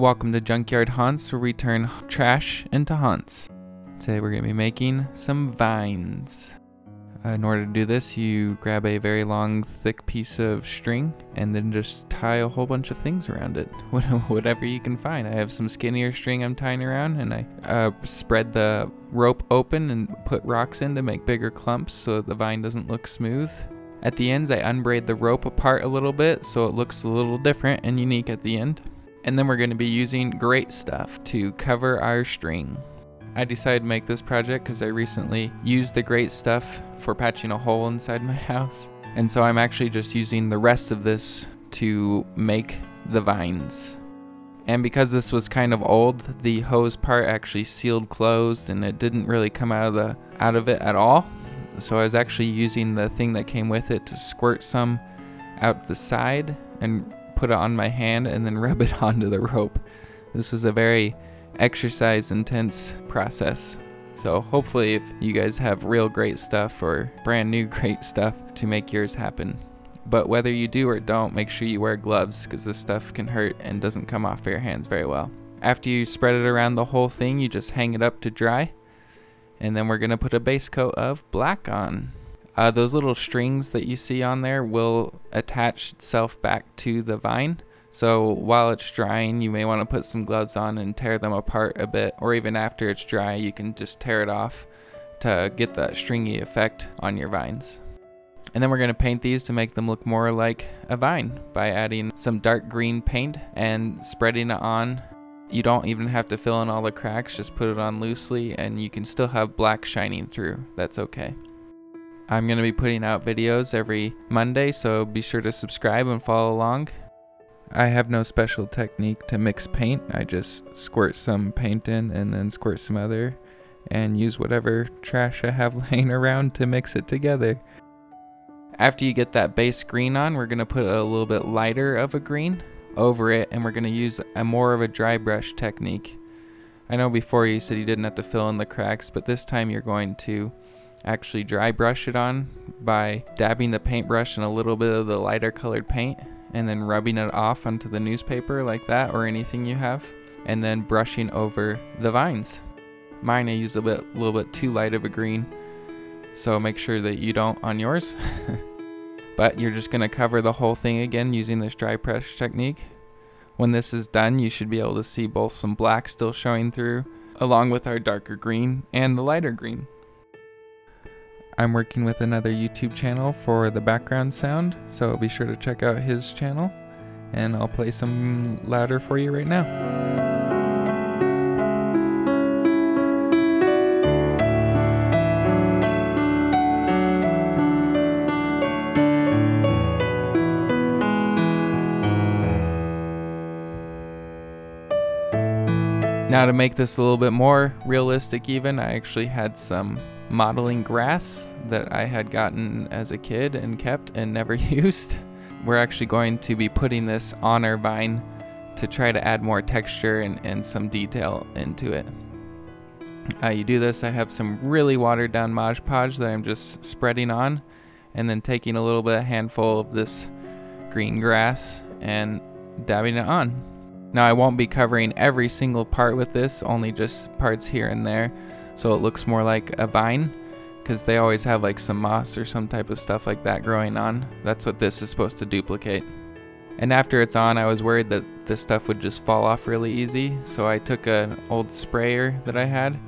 Welcome to Junkyard Haunts, where we turn trash into haunts. Today we're going to be making some vines. In order to do this, you grab a very long, thick piece of string and then just tie a whole bunch of things around it. Whatever you can find. I have some skinnier string I'm tying around, and I spread the rope open and put rocks in to make bigger clumps so the vine doesn't look smooth. At the ends, I unbraid the rope apart a little bit so it looks a little different and unique at the end. And then we're going to be using great stuff to cover our string. I decided to make this project because I recently used the great stuff for patching a hole inside my house. And so I'm actually just using the rest of this to make the vines. And because this was kind of old, the hose part actually sealed closed and it didn't really come out of it at all. So I was actually using the thing that came with it to squirt some out the side and put it on my hand and then rub it onto the rope. This was a very exercise intense process. So hopefully if you guys have real great stuff or brand new great stuff to make yours happen. But whether you do or don't, make sure you wear gloves because this stuff can hurt and doesn't come off of your hands very well. After you spread it around the whole thing, you just hang it up to dry. And then we're going to put a base coat of black on. Those little strings that you see on there will attach itself back to the vine. So while it's drying, you may want to put some gloves on and tear them apart a bit. Or even after it's dry, you can just tear it off to get that stringy effect on your vines. And then we're going to paint these to make them look more like a vine by adding some dark green paint and spreading it on. You don't even have to fill in all the cracks, just put it on loosely and you can still have black shining through. That's okay. I'm going to be putting out videos every Monday, so be sure to subscribe and follow along. I have no special technique to mix paint. I just squirt some paint in and then squirt some other and use whatever trash I have laying around to mix it together. After you get that base green on, we're going to put a little bit lighter of a green over it, and we're going to use more of a dry brush technique. I know before you said you didn't have to fill in the cracks, but this time you're going to actually dry brush it on by dabbing the paintbrush in a little bit of the lighter colored paint and then rubbing it off onto the newspaper like that or anything you have, and then brushing over the vines. Mine I use a little bit too light of a green, so make sure that you don't on yours. But you're just going to cover the whole thing again using this dry brush technique. When this is done, you should be able to see both some black still showing through along with our darker green and the lighter green. I'm working with another YouTube channel for the background sound, so be sure to check out his channel, and I'll play some louder for you right now. Now to make this a little bit more realistic even, I actually had some modeling grass that I had gotten as a kid and kept and never used. We're actually going to be putting this on our vine to try to add more texture and some detail into it. You do this, I have some really watered down Podge that I'm just spreading on and then taking a little bit handful of this green grass and dabbing it on. Now I won't be covering every single part with this, only just parts here and there, so it looks more like a vine, because they always have like some moss or some type of stuff like that growing on. That's what this is supposed to duplicate. And after it's on, I was worried that this stuff would just fall off really easy, so I took an old sprayer that I had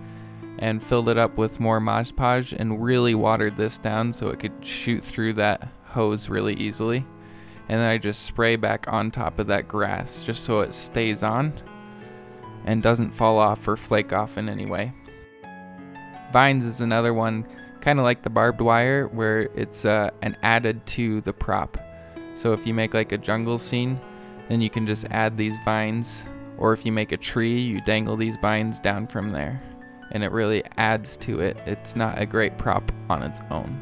and filled it up with more Mod Podge and really watered this down so it could shoot through that hose really easily. And then I just spray back on top of that grass just so it stays on and doesn't fall off or flake off in any way. Vines is another one, kind of like the barbed wire, where it's an added to the prop. So if you make like a jungle scene, then you can just add these vines, or if you make a tree, you dangle these vines down from there, and it really adds to it. It's not a great prop on its own.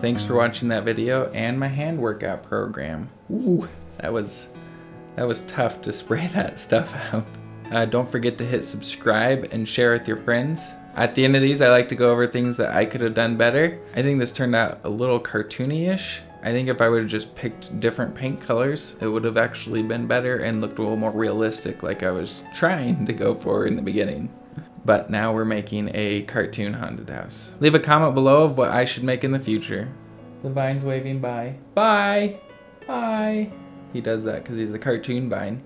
Thanks for watching that video and my hand workout program. Ooh, that was tough to spray that stuff out. Don't forget to hit subscribe and share with your friends. At the end of these, I like to go over things that I could have done better. I think this turned out a little cartoony-ish. I think if I would have just picked different paint colors, it would have actually been better and looked a little more realistic like I was trying to go for in the beginning. But now we're making a cartoon haunted house. Leave a comment below of what I should make in the future. The vine's waving bye. Bye! Bye! He does that because he's a cartoon vine.